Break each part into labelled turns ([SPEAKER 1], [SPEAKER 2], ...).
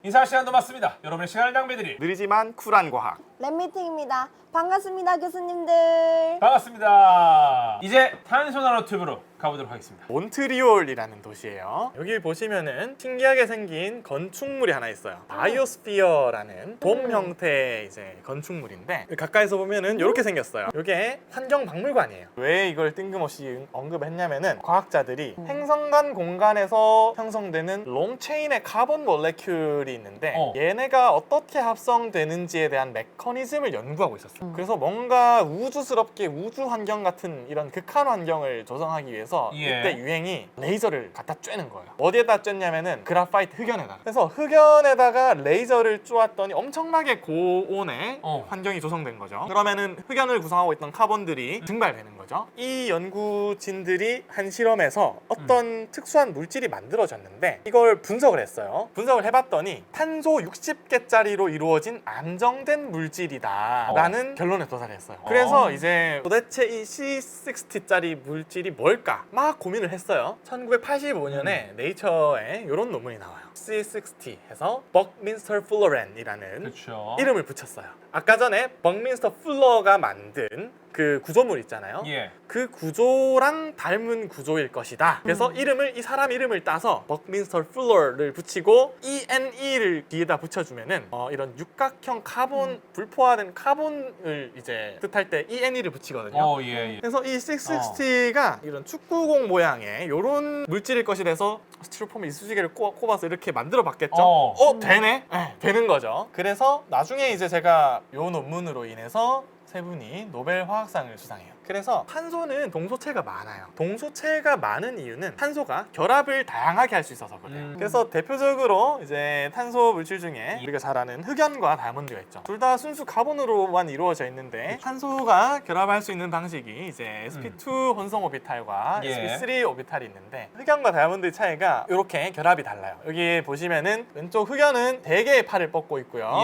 [SPEAKER 1] 인사할 시간도 맞습니다. 여러분의 시간을 낭비드릴
[SPEAKER 2] 느리지만 쿨한 과학.
[SPEAKER 3] 랩미팅입니다. 반갑습니다, 교수님들.
[SPEAKER 1] 반갑습니다. 이제 탄소 나노튜브로 가보도록 하겠습니다.
[SPEAKER 2] 몬트리올이라는 도시예요. 여기 보시면은 신기하게 생긴 건축물이 하나 있어요. 바이오스피어라는 돔 형태의 이제 건축물인데 가까이서 보면은 이렇게 생겼어요. 이게 환경박물관이에요. 왜 이걸 뜬금없이 언급했냐면은 과학자들이 행성 간 공간에서 형성되는 롱체인의 카본 몰레큘이 있는데 얘네가 어떻게 합성되는지에 대한 메커니즘을 연구하고 있었어요. 그래서 뭔가 우주스럽게 우주 환경 같은 이런 극한 환경을 조성하기 위해서 이때 유행이 레이저를 갖다 쬐는 거예요. 어디에다 쬐냐면은 그라파이트 흑연에다가. 그래서 흑연에다가 레이저를 쬐었더니 엄청나게 고온의 환경이 조성된 거죠. 그러면은 흑연을 구성하고 있던 카본들이 증발되는 거죠. 이 연구진들이 한 실험에서 어떤 특수한 물질이 만들어졌는데 이걸 분석을 했어요. 분석을 해봤더니 탄소 60개짜리로 이루어진 안정된 물질이다 라는 결론에 도달했어요. 그래서 이제 도대체 이 C60짜리 물질이 뭘까 막 고민을 했어요. 1985년에 네이처에 이런 논문이 나와요. C60 해서 버크민스터 플로렌이라는 이름을 붙였어요. 아까 전에 버크민스터 플러가 만든 그 구조물 있잖아요. 그 구조랑 닮은 구조일 것이다. 그래서 이 사람 이름을 따서 버크민스터 플러를 붙이고 ENE를 뒤에다 붙여주면은 이런 육각형 카본 불포화된 카본을 이제 뜻할 때 ENE를 붙이거든요. 그래서 이 660가 이런 축구공 모양의 이런 물질일 것이 돼서 스티로폼 이쑤시개를 꼽아서 이렇게 만들어 봤겠죠. 되네. 네, 되는 거죠. 그래서 나중에 이제 제가 이 논문으로 인해서 세 분이 노벨 화학상을 수상해요. 그래서 탄소는 동소체가 많아요. 동소체가 많은 이유는 탄소가 결합을 다양하게 할 수 있어서 그래요. 그래서 대표적으로 이제 탄소 물질 중에 우리가 잘 아는 흑연과 다이아몬드가 있죠. 둘 다 순수 카본으로만 이루어져 있는데 탄소가 결합할 수 있는 방식이 이제 sp2 혼성 오비탈과 sp3 오비탈이 있는데 흑연과 다이아몬드의 차이가 이렇게 결합이 달라요. 여기 보시면은 왼쪽 흑연은 4개의 팔을 뻗고 있고요.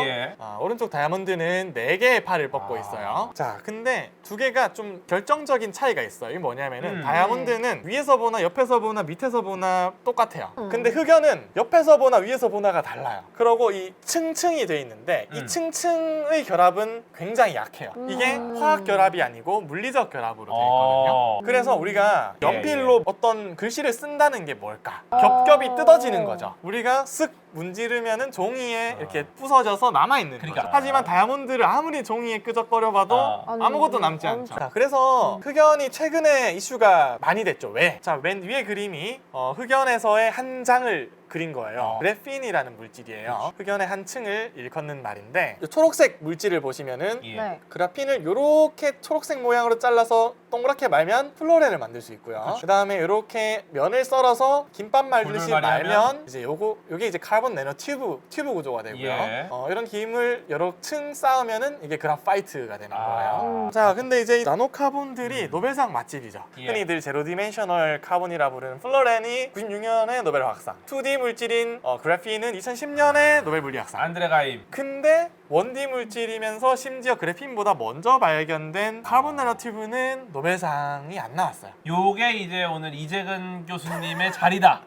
[SPEAKER 2] 오른쪽 다이아몬드는 4개의 팔을 뻗고 있어요. 자, 근데 두 개가 좀 결정적인 차이가 있어요. 이게 뭐냐면은 다이아몬드는 위에서 보나 옆에서 보나 밑에서 보나 똑같아요. 근데 흑연은 옆에서 보나 위에서 보나가 달라요. 그리고 이 층층이 돼 있는데 이 층층의 결합은 굉장히 약해요. 이게 화학 결합이 아니고 물리적 결합으로 돼 있거든요. 그래서 우리가 연필로 어떤 글씨를 쓴다는 게 뭘까? 겹겹이 뜯어지는 거죠. 우리가 쓱 문지르면은 종이에 이렇게 부서져서 남아있는 거죠. 하지만 다이아몬드를 아무리 종이에 끄적거려봐도 아무것도 남지 않죠. 자, 그래서 흑연이 최근에 이슈가 많이 됐죠. 왜? 자, 맨 위에 그림이 흑연에서의 한 장을 그린 거예요. 그래핀이라는 물질이에요. 흑연의 한 층을 일컫는 말인데 초록색 물질을 보시면은 그래핀을 이렇게 초록색 모양으로 잘라서 동그랗게 말면 플로렌을 만들 수 있고요. 그 다음에 이렇게 면을 썰어서 김밥 말듯이 말면 이제 요게 이제 카본 내노 튜브 구조가 되고요. 이런 김을 여러 층 쌓으면은 이게 그라파이트가 되는 거예요. 자, 근데 이제 나노 카본들이 노벨상 맛집이죠. 흔히들 제로 디멘셔널 카본이라 부르는 플로렌이 96년에 노벨 화학상, 2D 물질인 그래핀은 2010년에 노벨 물리학상.
[SPEAKER 1] 안드레 가임.
[SPEAKER 2] 근데 1D 물질이면서 심지어 그래핀보다 먼저 발견된 카본 나노튜브는 노벨상이 안 나왔어요.
[SPEAKER 1] 요게 이제 오늘 이재근 교수님의 자리다.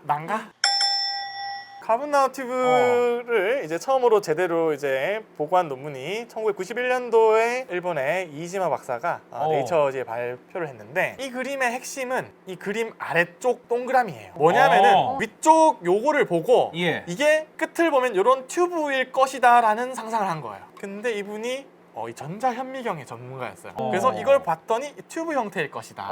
[SPEAKER 2] 난가? 카본 나노튜브를 이제 처음으로 제대로 이제 보고한 논문이 1991년도에 일본의 이지마 박사가 네이처지에 발표를 했는데 이 그림의 핵심은 이 그림 아래쪽 동그라미예요. 뭐냐면은 위쪽 요거를 보고 이게 끝을 보면 이런 튜브일 것이다 라는 상상을 한 거예요. 근데 이분이 이 전자현미경의 전문가였어요. 그래서 이걸 봤더니 튜브 형태일 것이다.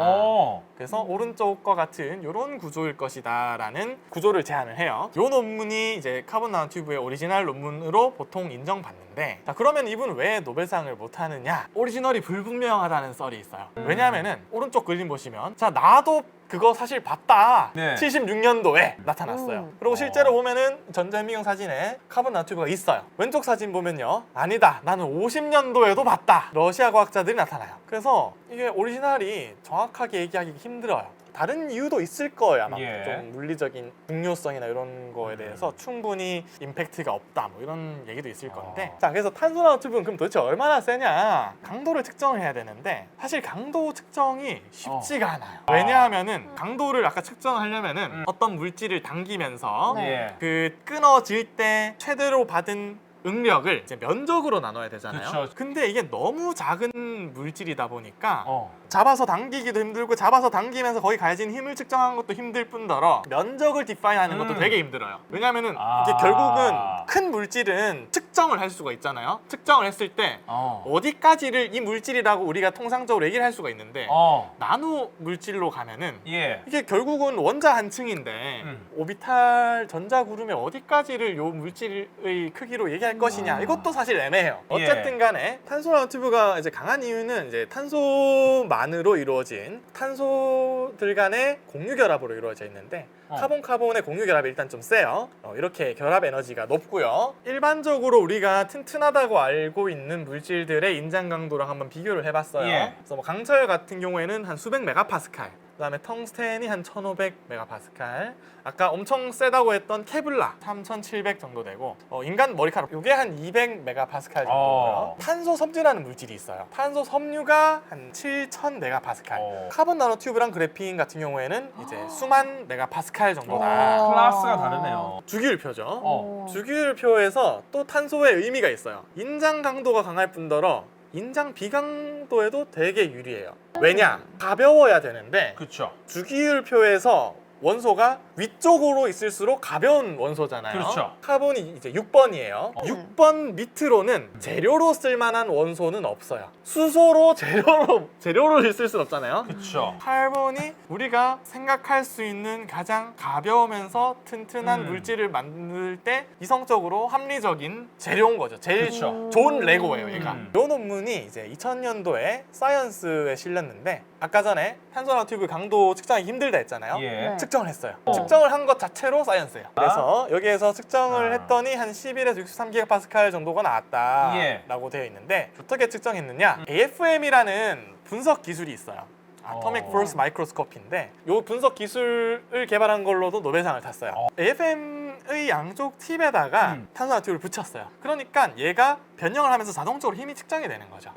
[SPEAKER 2] 그래서 오른쪽과 같은 이런 구조일 것이다 라는 구조를 제안을 해요. 이 논문이 이제 카본 나노튜브의 오리지널 논문으로 보통 인정받는데, 자, 그러면 이분 왜 노벨상을 못하느냐? 오리지널이 불분명하다는 썰이 있어요. 왜냐하면은 오른쪽 그림 보시면, 자, 나도 그거 사실 봤다. 76년도에 나타났어요. 그리고 실제로 보면은 전자현미경 사진에 카본 나노튜브가 있어요. 왼쪽 사진 보면요, 아니다, 나는 50년도에도 봤다. 러시아 과학자들이 나타나요. 그래서 이게 오리지널이 정확하게 얘기하기 힘들어요. 다른 이유도 있을 거예요. 아마
[SPEAKER 1] 예.
[SPEAKER 2] 좀 물리적인 중요성이나 이런 거에 대해서
[SPEAKER 1] 음.
[SPEAKER 2] 충분히 임팩트가 없다 뭐 이런 얘기도 있을 건데
[SPEAKER 1] 어.
[SPEAKER 2] 자 그래서 탄소 나노튜브는 그럼 도대체 얼마나 세냐 강도를 측정을 해야 되는데 사실 강도 측정이 쉽지가 않아요. 왜냐하면은 강도를 아까 측정하려면은 어떤 물질을 당기면서
[SPEAKER 3] 네.
[SPEAKER 1] 예.
[SPEAKER 2] 그 끊어질 때 최대로 받은 응력을 이제 면적으로 나눠야 되잖아요.
[SPEAKER 1] 그쵸.
[SPEAKER 2] 근데 이게 너무 작은 물질이다 보니까
[SPEAKER 1] 어.
[SPEAKER 2] 잡아서 당기기도 힘들고 잡아서 당기면서 거기 가해진 힘을 측정하는 것도 힘들 뿐더러 면적을 디파인하는 것도 되게 힘들어요. 왜냐면은 이게 결국은 큰 물질은 측정을 할 수가 있잖아요. 측정을 했을 때
[SPEAKER 1] 어.
[SPEAKER 2] 어디까지를 이 물질이라고 우리가 통상적으로 얘기를 할 수가 있는데
[SPEAKER 1] 어.
[SPEAKER 2] 나노 물질로 가면은
[SPEAKER 1] 예.
[SPEAKER 2] 이게 결국은 원자 한 층인데 오비탈 전자구름의 어디까지를 요 물질의 크기로 얘기할 것이냐 이것도 사실 애매해요.
[SPEAKER 1] 예.
[SPEAKER 2] 어쨌든 간에 탄소 나노튜브가 이제 강한 이유는 이제 탄소만으로 이루어진 탄소들 간의 공유 결합으로 이루어져 있는데 카본 카본의 공유 결합이 일단 좀 세요. 이렇게 결합 에너지가 높고요. 일반적으로 우리가 튼튼하다고 알고 있는 물질들의 인장 강도랑 한번 비교를 해봤어요.
[SPEAKER 1] 예.
[SPEAKER 2] 그래서 뭐 강철 같은 경우에는 한 수백 메가파스칼, 그다음에 텅스텐이 한 1500 메가파스칼, 아까 엄청 세다고 했던 케블라 3700 정도 되고 인간 머리카락 이게 한 200 메가파스칼 정도고요. 탄소 섬유라는 물질이 있어요. 탄소 섬유가 한 7000 메가파스칼. 카본 나노튜브랑 그래핀 같은 경우에는 이제 수만 메가파스칼 정도다.
[SPEAKER 1] 클래스가 다르네요.
[SPEAKER 2] 주기율표죠.
[SPEAKER 1] 어.
[SPEAKER 2] 주기율표에서 또 탄소의 의미가 있어요. 인장 강도가 강할 뿐더러 인장 비강도에도 되게 유리해요. 왜냐? 가벼워야 되는데
[SPEAKER 1] 그렇죠.
[SPEAKER 2] 주기율표에서 원소가 위쪽으로 있을수록 가벼운 원소잖아요.
[SPEAKER 1] 그렇죠.
[SPEAKER 2] 카본이 이제 6번이에요. 6번 밑으로는 재료로 쓸만한 원소는 없어요. 수소로 재료로 있을 순 없잖아요.
[SPEAKER 1] 그렇죠.
[SPEAKER 2] 카본이 우리가 생각할 수 있는 가장 가벼우면서 튼튼한 물질을 만들 때 이성적으로 합리적인 재료인 거죠. 제일
[SPEAKER 1] 그쵸.
[SPEAKER 2] 좋은 레고예요, 얘가.
[SPEAKER 1] 음.
[SPEAKER 2] 이 논문이 이제 2000년도에 사이언스에 실렸는데 아까 전에 탄소 나노튜브 강도 측정하기 힘들다 했잖아요.
[SPEAKER 1] 예.
[SPEAKER 3] 네.
[SPEAKER 2] 측정을 했어요.
[SPEAKER 1] 어.
[SPEAKER 2] 측정을 한 것 자체로 사이언스예요. 그래서 여기에서 측정을
[SPEAKER 1] 아.
[SPEAKER 2] 했더니 한 11에서 63기가파스칼 정도가 나왔다라고
[SPEAKER 1] 예.
[SPEAKER 2] 되어 있는데 어떻게 측정했느냐? AFM이라는 분석 기술이 있어요. Atomic Force Microscope인데 이 분석 기술을 개발한 걸로도 노벨상을 탔어요. AFM의 양쪽 팁에다가 탄소 나노튜브를 붙였어요. 그러니까 얘가 변형을 하면서 자동적으로 힘이 측정이 되는 거죠.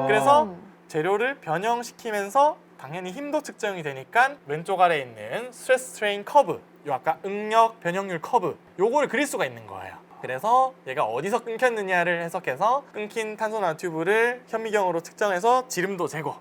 [SPEAKER 2] 그래서 재료를 변형시키면서 당연히 힘도 측정이 되니까 왼쪽 아래에 있는 스트레스 스트레인 커브, 요 아까 응력 변형률 커브 요거를 그릴 수가 있는 거예요. 그래서 얘가 어디서 끊겼느냐를 해석해서 끊긴 탄소 나노튜브를 현미경으로 측정해서 지름도 재고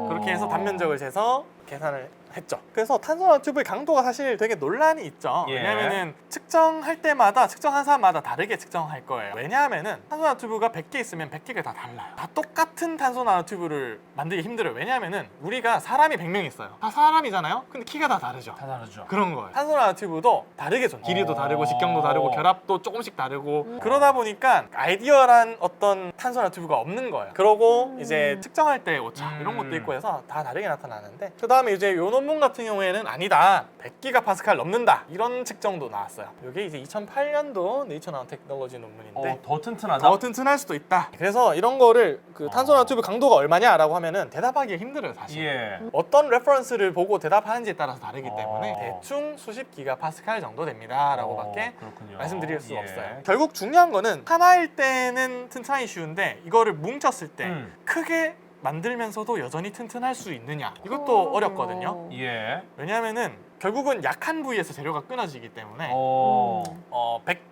[SPEAKER 2] 그렇게 해서 단면적을 재서 계산을 했죠. 그래서 탄소 나노튜브의 강도가 사실 되게 논란이 있죠.
[SPEAKER 1] 예.
[SPEAKER 2] 왜냐하면은 측정할 때마다 측정한 사람마다 다르게 측정할 거예요. 왜냐하면은 탄소 나노튜브가 100개 있으면 100개가 다 달라요. 다 똑같은 탄소 나노튜브를 만들기 힘들어요. 왜냐하면은 우리가 사람이 100명 있어요. 다 사람이잖아요. 근데 키가 다 다르죠.
[SPEAKER 1] 다 다르죠.
[SPEAKER 2] 그런 거예요. 탄소 나노튜브도 다르게 좀 길이도 다르고 직경도 다르고 결합도 조금씩 다르고 그러다 보니까 아이디어란 어떤 탄소 나노튜브가 없는 거예요. 그러고 이제 측정할 때 오차 이런 것도 있고 해서 다 다르게 나타나는데 그 다음에 이제 요 논문 같은 경우에는 아니다 100기가파스칼 넘는다 이런 측정도 나왔어요. 이게 이제 2008년도 네이처 나노테크놀로지 논문인데
[SPEAKER 1] 더 튼튼하다.
[SPEAKER 2] 더 튼튼할 수도 있다. 그래서 이런 거를 그 탄소 나노튜브 강도가 얼마냐라고 하면은 대답하기가 힘들어요 사실.
[SPEAKER 1] 예.
[SPEAKER 2] 어떤 레퍼런스를 보고 대답하는지에 따라서 다르기 때문에 대충 수십 기가파스칼 정도 됩니다라고밖에
[SPEAKER 1] 그렇군요.
[SPEAKER 2] 말씀드릴 수
[SPEAKER 1] 예.
[SPEAKER 2] 없어요. 결국 중요한 거는 하나일 때는 튼튼하기 쉬운데 이거를 뭉쳤을 때 크게 만들면서도 여전히 튼튼할 수 있느냐 이것도 어렵거든요.
[SPEAKER 1] 예.
[SPEAKER 2] 왜냐하면은 결국은 약한 부위에서 재료가 끊어지기 때문에
[SPEAKER 1] 오.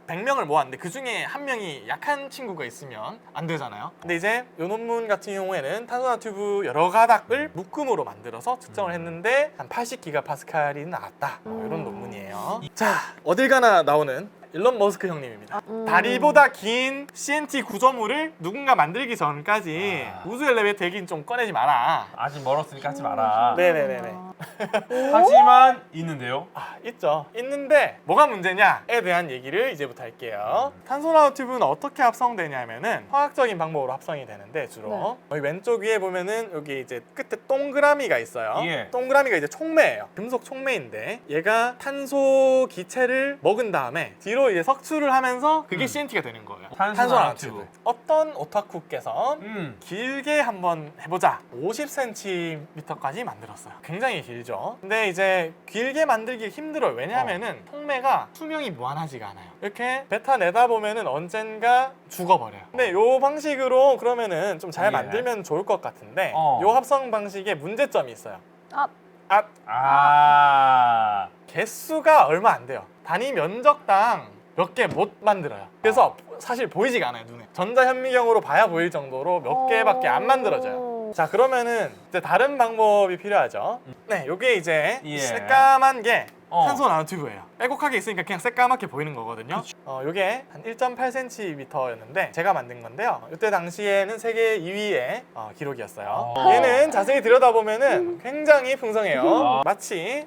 [SPEAKER 2] 100명을 모았는데 그 중에 한 명이 약한 친구가 있으면 안 되잖아요. 근데 이제 이 논문 같은 경우에는 탄소 나노튜브 여러 가닥을 묶음으로 만들어서 측정을 했는데 한 80기가파스칼이 나왔다. 이런 논문이에요. 자, 어딜 가나 나오는 일론 머스크 형님입니다. 다리보다 긴 CNT 구조물을 누군가 만들기 전까지 우주 엘리베이터 얘기는 좀 꺼내지 마라.
[SPEAKER 1] 아직 멀었으니까 하지 마라.
[SPEAKER 2] 네네네네.
[SPEAKER 1] 하지만 있는데요.
[SPEAKER 2] 있죠. 있는데 뭐가 문제냐에 대한 얘기를 이제부터 할게요. 탄소 나노튜브는 어떻게 합성되냐면은 화학적인 방법으로 합성이 되는데 주로 여기 왼쪽 위에 보면은 여기 이제 끝에 동그라미가 있어요.
[SPEAKER 1] 예.
[SPEAKER 2] 동그라미가 이제 촉매예요. 금속 촉매인데 얘가 탄소 기체를 먹은 다음에 뒤로 이제 석출을 하면서 그게 CNT가 되는 거예요.
[SPEAKER 1] 탄소 나노튜브.
[SPEAKER 2] 어떤 오타쿠께서
[SPEAKER 1] 음.
[SPEAKER 2] 길게 한번 해보자 50cm까지 만들었어요. 굉장히 길죠. 근데 이제 길게 만들기 힘들어요. 왜냐하면은 통매가 수명이 무한하지가 않아요. 이렇게 뱉어내다 보면은 언젠가 죽어버려요. 근데 요 방식으로 그러면은 좀 잘
[SPEAKER 1] 예.
[SPEAKER 2] 만들면 좋을 것 같은데
[SPEAKER 1] 어.
[SPEAKER 2] 요 합성 방식에 문제점이 있어요.
[SPEAKER 3] 아,
[SPEAKER 1] 아.
[SPEAKER 2] 개수가 얼마 안 돼요. 단위 면적당 몇 개 못 만들어요. 그래서 사실 보이지가 않아요, 눈에. 전자현미경으로 봐야 보일 정도로 몇 개밖에 안 만들어져요. 자, 그러면은 이제 다른 방법이 필요하죠. 네, 요게 이제
[SPEAKER 1] 예.
[SPEAKER 2] 새까만 게
[SPEAKER 1] 어.
[SPEAKER 2] 탄소 나노튜브예요. 빼곡하게 있으니까 그냥 새까맣게 보이는 거거든요. 요게 한 1.8cm였는데 제가 만든 건데요. 이때 당시에는 세계 2위의 기록이었어요. 얘는 자세히 들여다보면은 굉장히 풍성해요. 마치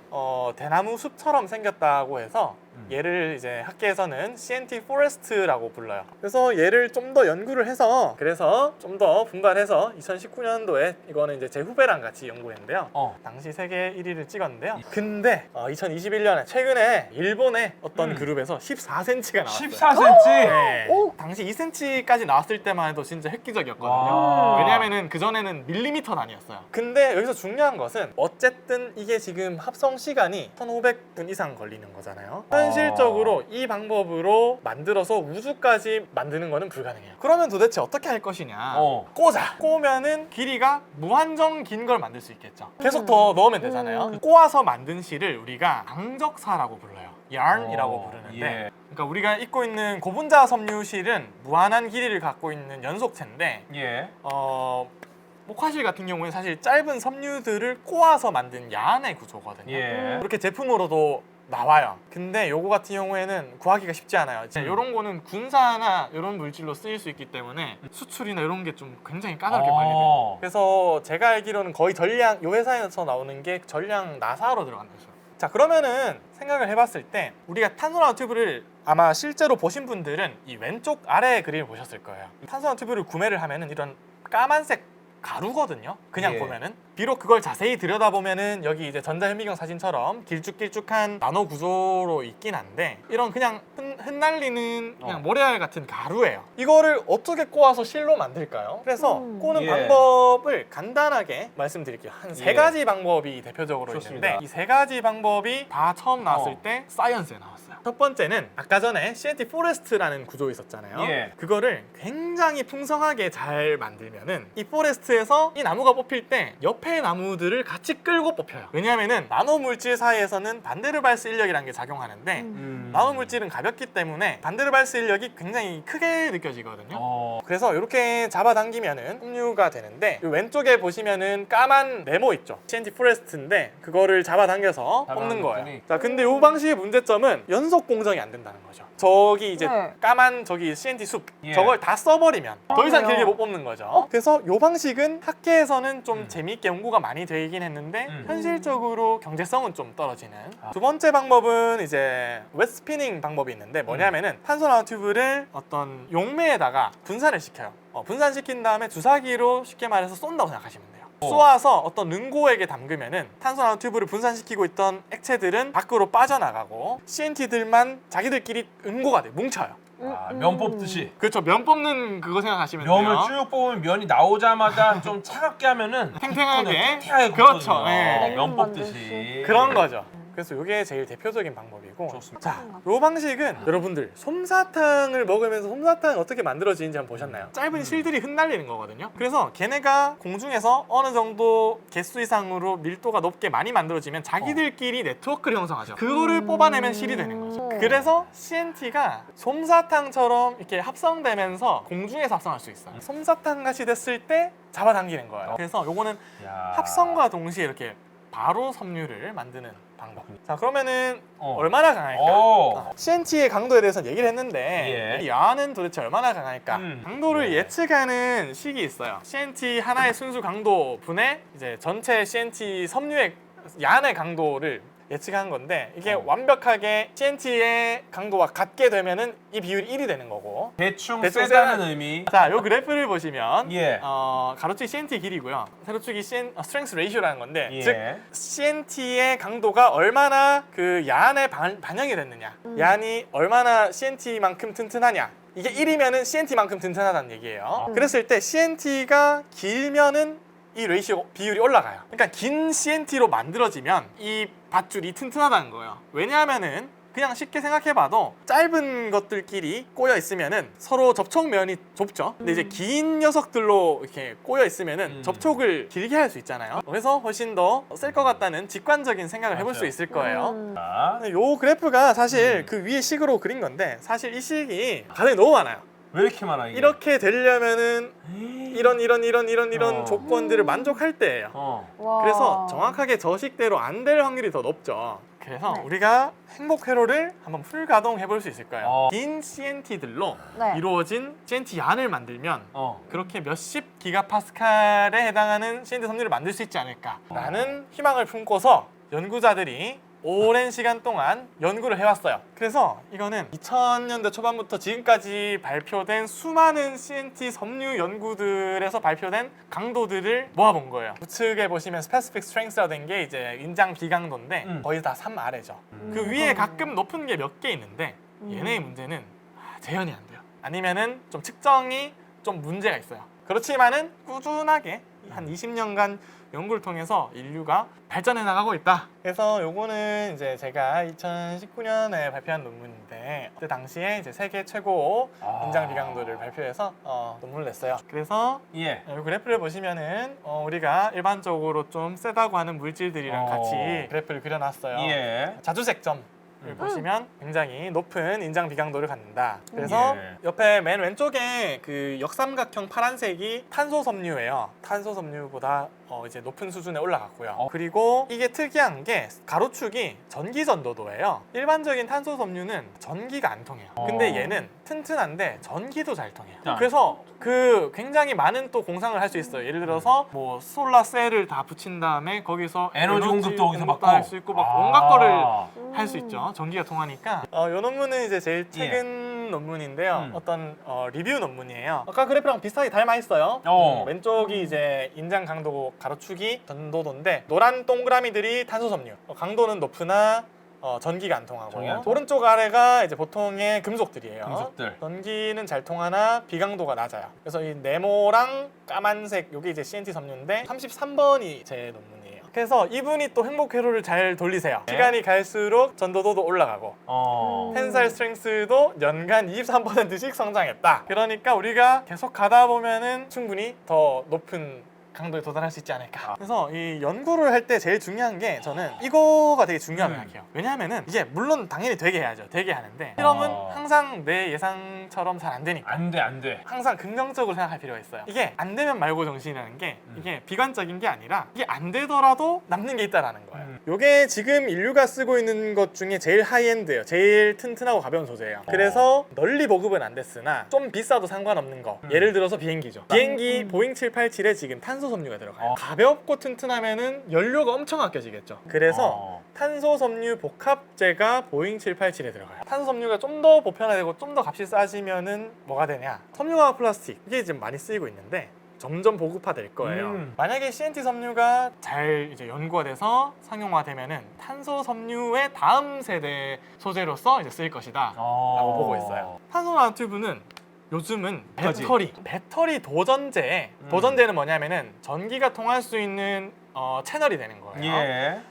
[SPEAKER 2] 대나무 숲처럼 생겼다고 해서 얘를 이제 학계에서는 CNT 포레스트라고 불러요. 그래서 얘를 좀 더 연구를 해서 그래서 좀 더 분발해서 2019년도에 이거는 이제 제 후배랑 같이 연구했는데요. 당시 세계 1위를 찍었는데요. 근데 2021년에 최근에 일본의 어떤 그룹에서 14cm가 나왔어요.
[SPEAKER 1] 14cm.
[SPEAKER 2] 네.
[SPEAKER 3] 오.
[SPEAKER 2] 당시 2cm까지 나왔을 때만 해도 진짜 획기적이었거든요.
[SPEAKER 1] 와.
[SPEAKER 2] 왜냐면은 그전에는 밀리미터 단위였어요. 근데 여기서 중요한 것은 어쨌든 이게 지금 합성 시간이 1500분 이상 걸리는 거잖아요. 현실적으로 이 방법으로 만들어서 우주까지 만드는 거는 불가능해요. 그러면 도대체 어떻게 할 것이냐? 꽂아! 꼬면은 길이가 무한정 긴 걸 만들 수 있겠죠. 계속 더 넣으면 되잖아요. 꼬아서 만든 실을 우리가 강적사라고 불러요. yarn이라고 부르는데
[SPEAKER 1] 예.
[SPEAKER 2] 그러니까 우리가 입고 있는 고분자 섬유실은 무한한 길이를 갖고 있는 연속체인데
[SPEAKER 1] 예.
[SPEAKER 2] 목화실 같은 경우에는 사실 짧은 섬유들을 꼬아서 만든 야한의 구조거든요.
[SPEAKER 1] 예.
[SPEAKER 2] 그렇게 제품으로도 나와요. 근데 요거 같은 경우에는 구하기가 쉽지 않아요. 이런 거는 군사나 이런 물질로 쓰일 수 있기 때문에 수출이나 이런 게 좀 굉장히 까다롭게 관리돼요. 그래서 제가 알기로는 거의 전량 요 회사에서 나오는 게 전량 나사로 들어간다 했어요. 자, 그러면은 생각을 해봤을 때 우리가 탄소 나노튜브를 아마 실제로 보신 분들은 이 왼쪽 아래 그림을 보셨을 거예요. 탄소 나노튜브를 구매를 하면은 이런 까만색 가루거든요. 그냥
[SPEAKER 1] 예.
[SPEAKER 2] 보면은 비록 그걸 자세히 들여다보면은 여기 이제 전자현미경 사진처럼 길쭉길쭉한 나노 구조로 있긴 한데 이런 그냥 흩날리는 그냥 모래알 같은 가루예요. 이거를 어떻게 꼬아서 실로 만들까요? 그래서 꼬는
[SPEAKER 1] 예.
[SPEAKER 2] 방법을 간단하게 말씀드릴게요. 한 세
[SPEAKER 1] 예.
[SPEAKER 2] 가지 방법이 대표적으로
[SPEAKER 1] 좋습니다.
[SPEAKER 2] 있는데 이 세 가지 방법이 다 처음 나왔을 때 사이언스에 나왔어요. 첫 번째는 아까 전에 CNT 포레스트라는 구조 있었잖아요.
[SPEAKER 1] 예.
[SPEAKER 2] 그거를 굉장히 풍성하게 잘 만들면은 이 포레스트에서 이 나무가 뽑힐 때 옆에 나무들을 같이 끌고 뽑혀요. 왜냐하면은 나노 물질 사이에서는 반데르발스 인력이라는 게 작용하는데 나노 물질은 가볍기 때문에 반데르발스 인력이 굉장히 크게 느껴지거든요. 그래서 이렇게 잡아당기면은 섬유가 되는데 이 왼쪽에 보시면은 까만 네모 있죠. CNT 포레스트인데 그거를 잡아당겨서 뽑는 거예요.
[SPEAKER 1] 잡아당겼더니.
[SPEAKER 2] 자, 근데 이 방식의 문제점은 연속 공정이 안 된다는 거죠. 저기 이제
[SPEAKER 3] 네.
[SPEAKER 2] 까만 저기 CNT 숲
[SPEAKER 1] 예.
[SPEAKER 2] 저걸 다 써버리면 더 이상
[SPEAKER 3] 맞아요.
[SPEAKER 2] 길게 못 뽑는 거죠. 그래서 이 방식은 학계에서는 좀 재미있게 연구가 많이 되긴 했는데 현실적으로 경제성은 좀 떨어지는. 두 번째 방법은 이제 웹스피닝 방법이 있는데 뭐냐면은 탄소 나노튜브를 어떤 용매에다가 분산을 시켜요. 분산시킨 다음에 주사기로 쉽게 말해서 쏜다고 생각하시면 돼요. 쏘아서 어떤 능고액에 담그면은 탄소 나노튜브를 분산시키고 있던 액체들은 밖으로 빠져나가고 CNT들만 자기들끼리 응고가 돼 뭉쳐요.
[SPEAKER 1] 면 뽑듯이.
[SPEAKER 2] 그렇죠. 면 뽑는 그거 생각하시면
[SPEAKER 1] 면을
[SPEAKER 2] 돼요.
[SPEAKER 1] 쭉 뽑으면 면이 나오자마자 좀 차갑게 하면은
[SPEAKER 2] 탱탱하게.
[SPEAKER 1] 탱탱하게
[SPEAKER 2] 그렇죠.
[SPEAKER 1] 굽거든요.
[SPEAKER 2] 네.
[SPEAKER 1] 면 뽑듯이.
[SPEAKER 2] 그런 거죠. 그래서 이게 제일 대표적인 방법이고.
[SPEAKER 1] 좋습니다.
[SPEAKER 2] 자, 이 방식은 여러분들 솜사탕을 먹으면서 솜사탕이 어떻게 만들어지는지 한번 보셨나요? 짧은 실들이 흩날리는 거거든요. 그래서 걔네가 공중에서 어느 정도 개수 이상으로 밀도가 높게 많이 만들어지면 자기들끼리 네트워크를 형성하죠. 그거를 뽑아내면 실이 되는 거죠. 그래서 CNT가 솜사탕처럼 이렇게 합성되면서 공중에서 합성할 수 있어요. 솜사탕 같이 됐을 때 잡아당기는 거예요. 그래서 요거는
[SPEAKER 1] 야.
[SPEAKER 2] 합성과 동시에 이렇게 바로 섬유를 만드는 방법. 자, 그러면은
[SPEAKER 1] 어.
[SPEAKER 2] 얼마나 강할까?
[SPEAKER 1] 오.
[SPEAKER 2] CNT의 강도에 대해서 얘기를 했는데
[SPEAKER 1] 예.
[SPEAKER 2] 이 야는 도대체 얼마나 강할까? 강도를
[SPEAKER 1] 예.
[SPEAKER 2] 예측하는 식이 있어요. CNT 하나의 순수 강도 분의 이제 전체 CNT 섬유의 야의 강도를 예측한 건데 이게 완벽하게 CNT의 강도와 같게 되면은 이 비율이 1이 되는 거고.
[SPEAKER 1] 대충
[SPEAKER 2] 대충
[SPEAKER 1] 세다는
[SPEAKER 2] 세다-
[SPEAKER 1] 의미.
[SPEAKER 2] 자, 요 그래프를 보시면
[SPEAKER 1] 예.
[SPEAKER 2] 가로축이 CNT 길이고요. 세로축이 스트렝스 레이쇼라는 건데
[SPEAKER 1] 예.
[SPEAKER 2] 즉 CNT의 강도가 얼마나 그 야한에 반영이 됐느냐, 야한이 얼마나 CNT만큼 튼튼하냐. 이게 1이면은 CNT만큼 튼튼하다는 얘기예요. 그랬을 때 CNT가 길면은 이 레이시오 비율이 올라가요. 그러니까 긴 CNT로 만들어지면 이 밧줄이 튼튼하다는 거예요. 왜냐하면은 그냥 쉽게 생각해봐도 짧은 것들끼리 꼬여 있으면은 서로 접촉면이 좁죠. 근데 이제 긴 녀석들로 이렇게 꼬여 있으면은 접촉을 길게 할 수 있잖아요. 그래서 훨씬 더 쓸 것 같다는 직관적인 생각을 해볼 수
[SPEAKER 1] 맞아요.
[SPEAKER 2] 있을 거예요.
[SPEAKER 1] 자,
[SPEAKER 2] 근데 요 그래프가 사실 그 위에 식으로 그린 건데 사실 이 식이 과정이 너무 많아요.
[SPEAKER 1] 왜 이렇게 많아 이게?
[SPEAKER 2] 이렇게 되려면은 이런
[SPEAKER 1] 어.
[SPEAKER 2] 조건들을 만족할 때예요.
[SPEAKER 3] 와.
[SPEAKER 2] 그래서 정확하게 저 식대로 안 될 확률이 더 높죠. 그래서
[SPEAKER 3] 네.
[SPEAKER 2] 우리가 행복 회로를 한번 풀 가동해 볼 수 있을 거예요.
[SPEAKER 1] 어.
[SPEAKER 2] 긴 CNT들로
[SPEAKER 3] 네.
[SPEAKER 2] 이루어진 CNT 양을 만들면
[SPEAKER 1] 어.
[SPEAKER 2] 그렇게 몇십 기가파스칼에 해당하는 CNT 섬유를 만들 수 있지 않을까라는 희망을 품고서 연구자들이 오랜 시간 동안 연구를 해왔어요. 그래서 이거는 2000년대 초반부터 지금까지 발표된 수많은 CNT 섬유 연구들에서 발표된 강도들을 모아본 거예요. 우측에 보시면 Specific Strength라고 된 게 이제 인장 비강도인데 거의 다 3 아래죠. 그 위에 가끔 높은 게 몇 개 있는데 얘네의 문제는 재현이 안 돼요. 아니면은 좀 측정이 좀 문제가 있어요. 그렇지만은 꾸준하게 한 20년간 연구를 통해서 인류가 발전해 나가고 있다. 그래서 요거는 이제 제가 2019년에 발표한 논문인데 그때 당시에 이제 세계 최고 인장 비강도를 발표해서 논문을 냈어요. 그래서
[SPEAKER 1] 예.
[SPEAKER 2] 이 그래프를 보시면은 우리가 일반적으로 좀 세다고 하는 물질들이랑 같이 그래프를 그려놨어요.
[SPEAKER 1] 예.
[SPEAKER 2] 자주색점을 보시면 굉장히 높은 인장 비강도를 갖는다. 그래서
[SPEAKER 1] 예.
[SPEAKER 2] 옆에 맨 왼쪽에 그 역삼각형 파란색이 탄소 섬유예요. 탄소 섬유보다 이제 높은 수준에 올라갔고요. 그리고 이게 특이한 게 가로축이 전기 전도도예요. 일반적인 탄소 섬유는 전기가 안 통해요. 근데 얘는 튼튼한데 전기도 잘 통해요. 그래서 그 굉장히 많은 또 공상을 할 수 있어요. 예를 들어서 뭐 솔라 셀을 다 붙인 다음에 거기서
[SPEAKER 1] 에너지 공급도 거기서 받고
[SPEAKER 2] 할 수 있고 막 온갖 거를
[SPEAKER 1] 아.
[SPEAKER 2] 할 수 있죠. 전기가 통하니까. 이 논문은 이제 제일 최근 논문인데요. 어떤 리뷰 논문이에요. 아까 그래프랑 비슷하게 닮아 있어요. 왼쪽이 이제 인장 강도 가로축이 전도도인데 노란 동그라미들이 탄소 섬유. 강도는 높으나 전기가 안 통하고
[SPEAKER 1] 전기 안 통-
[SPEAKER 2] 오른쪽 아래가 이제 보통의 금속들이에요.
[SPEAKER 1] 금속들.
[SPEAKER 2] 전기는 잘 통하나 비강도가 낮아요. 그래서 이 네모랑 까만색 요게 이제 CNT 섬유인데 33번이 제 논문이에요. 그래서 이분이 또 행복 회로를 잘 돌리세요. 시간이 갈수록 전도도도 올라가고 텐사일 스트렝스도 연간 23%씩 성장했다. 그러니까 우리가 계속 가다 보면은 충분히 더 높은 강도에 도달할 수 있지 않을까. 그래서 이 연구를 할 때 제일 중요한 게 저는 이거가 되게 중요하다고 생각해요. 왜냐하면은 이게 물론 당연히 되게 해야죠. 되게 하는데 실험은 항상 내 예상처럼 잘 안 되니까
[SPEAKER 1] 안 돼, 안 돼.
[SPEAKER 2] 항상 긍정적으로 생각할 필요가 있어요. 이게 안 되면 말고 정신이라는 게 이게 비관적인 게 아니라 이게 안 되더라도 남는 게 있다라는 거예요. 이게 지금 인류가 쓰고 있는 것 중에 제일 하이엔드예요. 제일 튼튼하고 가벼운 소재예요. 그래서 널리 보급은 안 됐으나 좀 비싸도 상관없는 거. 예를 들어서 비행기죠. 비행기 보잉 787에 지금 탄소 섬유가 들어가요. 가볍고 튼튼하면은 연료가 엄청 아껴지겠죠. 그래서 탄소 섬유 복합재가 보잉 787에 들어가요. 탄소 섬유가 좀 더 보편화되고 좀 더 값이 싸지면은 뭐가 되냐? 섬유화학 플라스틱 이게 지금 많이 쓰이고 있는데 점점 보급화될 거예요. 만약에 CNT 섬유가 잘 이제 연구가 돼서 상용화되면은 탄소 섬유의 다음 세대 소재로서 이제 쓰일 것이다라고 보고 있어요. 탄소 나노튜브는 요즘은 배터리 도전제는 뭐냐면은 전기가 통할 수 있는 채널이 되는 거예요.
[SPEAKER 1] 예.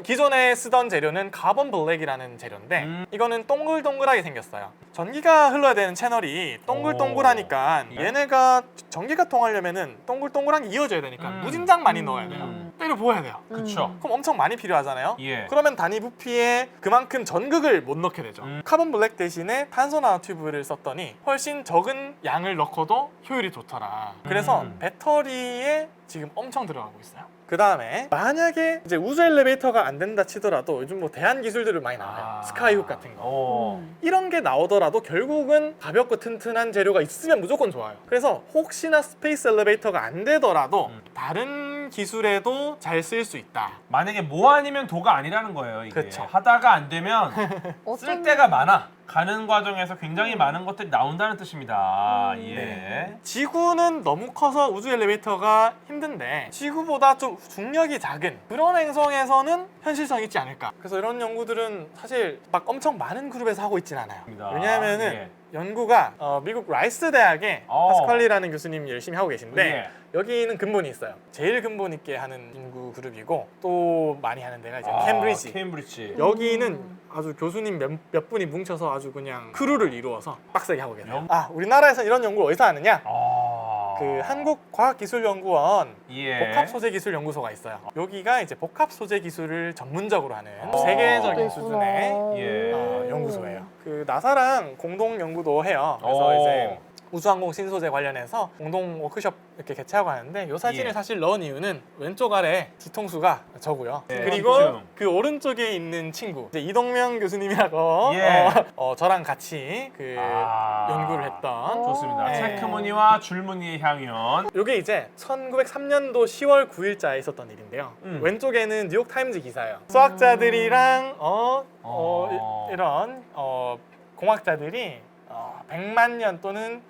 [SPEAKER 2] 기존에 쓰던 재료는 카본 블랙이라는 재료인데 이거는 동글동글하게 생겼어요. 전기가 흘러야 되는 채널이 동글동글하니까 얘네가 전기가 통하려면은 동글동글한 게 이어져야 되니까 무진장 많이 넣어야 돼요. 때려 부어야 돼요.
[SPEAKER 1] 그쵸.
[SPEAKER 2] 그럼 엄청 많이 필요하잖아요.
[SPEAKER 1] 예.
[SPEAKER 2] 그러면 단위 부피에 그만큼 전극을 못 넣게 되죠. 카본 블랙 대신에 탄소 나노튜브를 썼더니 훨씬 적은 양을 넣고도 효율이 좋더라. 그래서 배터리에 지금 엄청 들어가고 있어요. 그 다음에 만약에 이제 우주 엘리베이터가 안 된다 치더라도 요즘 뭐 대한 기술들을 많이 나와요. 스카이훅 같은 거. 이런 게 나오더라도 결국은 가볍고 튼튼한 재료가 있으면 무조건 좋아요. 그래서 혹시나 스페이스 엘리베이터가 안 되더라도 다른 기술에도 잘 쓰일 수 있다.
[SPEAKER 1] 만약에 뭐 아니면 도가 아니라는 거예요. 이게
[SPEAKER 2] 그쵸.
[SPEAKER 1] 하다가 안 되면 쓸
[SPEAKER 3] 어쩌면-
[SPEAKER 1] 때가 많아. 가는 과정에서 굉장히 많은 것들이 나온다는 뜻입니다. 예.
[SPEAKER 2] 지구는 너무 커서 우주 엘리베이터가 힘든데 지구보다 좀 중력이 작은 그런 행성에서는 현실성이 있지 않을까. 그래서 이런 연구들은 사실 막 엄청 많은 그룹에서 하고 있진 않아요. 왜냐하면은 연구가 미국 라이스 대학의 파스칼리라는 교수님이 열심히 하고 계신데
[SPEAKER 1] 예.
[SPEAKER 2] 여기는 근본이 있어요. 제일 근본 있게 하는 연구 그룹이고 또 많이 하는 데가 이제 캠브리지.
[SPEAKER 1] 케임브리지.
[SPEAKER 2] 여기는 아주 교수님 몇 분이 뭉쳐서 아주 그냥 크루를 이루어서 빡세게 하고 계세요. 우리나라에서 이런 연구를 어디서 하느냐? 그 한국과학기술연구원
[SPEAKER 1] 예.
[SPEAKER 2] 복합소재기술연구소가 있어요. 여기가 이제 복합소재기술을 전문적으로 하는 세계적인
[SPEAKER 3] 그렇구나.
[SPEAKER 2] 수준의
[SPEAKER 1] 예.
[SPEAKER 2] 연구소예요. 그 나사랑 공동 연구도 해요. 그래서 이제 우주항공 신소재 관련해서 공동 워크숍 이렇게 개최하고 하는데 이 사진을
[SPEAKER 1] 예.
[SPEAKER 2] 사실 넣은 이유는 왼쪽 아래 뒤통수가 저고요.
[SPEAKER 1] 예.
[SPEAKER 2] 그리고
[SPEAKER 1] 좀.
[SPEAKER 2] 그 오른쪽에 있는 친구 이제 이동명 교수님이라고
[SPEAKER 1] 예.
[SPEAKER 2] 저랑 같이 그 연구를 했던
[SPEAKER 1] 좋습니다.
[SPEAKER 2] 예.
[SPEAKER 1] 체크무늬와 줄무늬의 향연.
[SPEAKER 2] 이게 이제 1903년도 10월 9일자에 있었던 일인데요. 왼쪽에는 뉴욕 타임즈 기사예요. 수학자들이랑 이런 공학자들이 100만 년 또는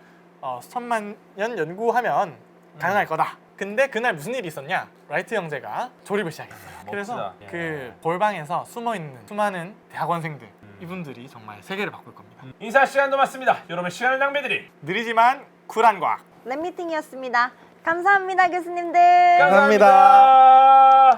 [SPEAKER 2] 수천만 년 연구하면 가능할 거다. 근데 그날 무슨 일이 있었냐? 라이트 형제가 조립을 시작했어요. 그래서
[SPEAKER 1] 멋지다.
[SPEAKER 2] 그 골방에서 숨어 있는 수많은 대학원생들 이분들이 정말 세계를 바꿀 겁니다.
[SPEAKER 1] 인사 시간도 맞습니다. 여러분 시간을 낭비드리.
[SPEAKER 2] 느리지만 쿨한 과학.
[SPEAKER 3] 랩미팅이었습니다. 감사합니다, 교수님들.
[SPEAKER 2] 감사합니다.
[SPEAKER 1] 감사합니다.